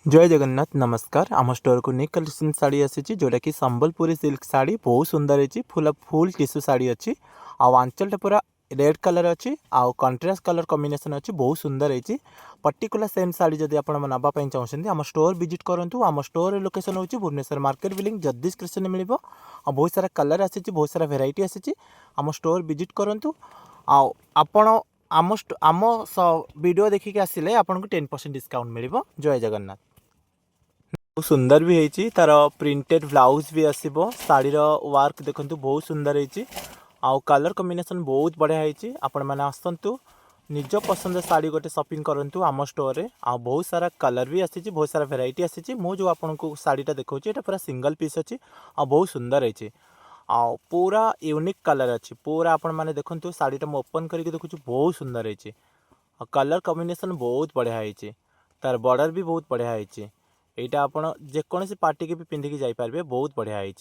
जय जगन्नाथ नमस्कार आम स्टोर को न्यू कलेक्शन साड़ी आसी जोटा कि संबलपुरी सिल्क साड़ी बहुत सुंदर है फुल टिश्यू साड़ी अच्छी आंचलटा पूरा रेड कलर अच्छी आउ कंट्रास्ट कलर कॉम्बिनेशन अच्छी बहुत सुंदर है पर्टिकुलर सेम साड़ी जब आप नापी चाहते आम स्टोर विजिट करूँ आम स्टोर लोकेशन हूँ भुवनेश्वर मार्केट बिल्डिंग जगदीश कृष्ण मिल बहुत सारा कलर आसी बहुत सारा भेराइटी आसी आम स्टोर विजिट करूँ आपण आम वीडियो देखिए आसिले आपको 10% डिस्काउंट मिल। जय जगन्नाथ बहुत सुंदर भी है तार प्रिंटेड ब्लाउज भी आसो शाढ़ीर वर्क देखो बहुत सुंदर है आउ कलर कॉम्बिनेशन बहुत बढ़िया है आपण मैंने आसतु निज पसंद साड़ी गोटे शॉपिंग करूँ आम स्टोर में आ बहुत सारा कलर भी आसी बहुत सारा भेराइटी आसी जो आपको शाड़ीटा देखा ये पूरा सिंगल पीस अच्छी आ बहुत सुंदर है आ पूरा यूनिक कलर अच्छी पूरा आपण मैंने देखो शाड़ीटा मुझे ओपन करके देखुँ बहुत सुंदर है कलर कॉम्बिनेशन बहुत बढ़िया है तार बॉर्डर भी बहुत बढ़िया है यहाँ आप जेकोसी पार्टी के भी पिंधिकी जापारे बहुत बढ़िया है।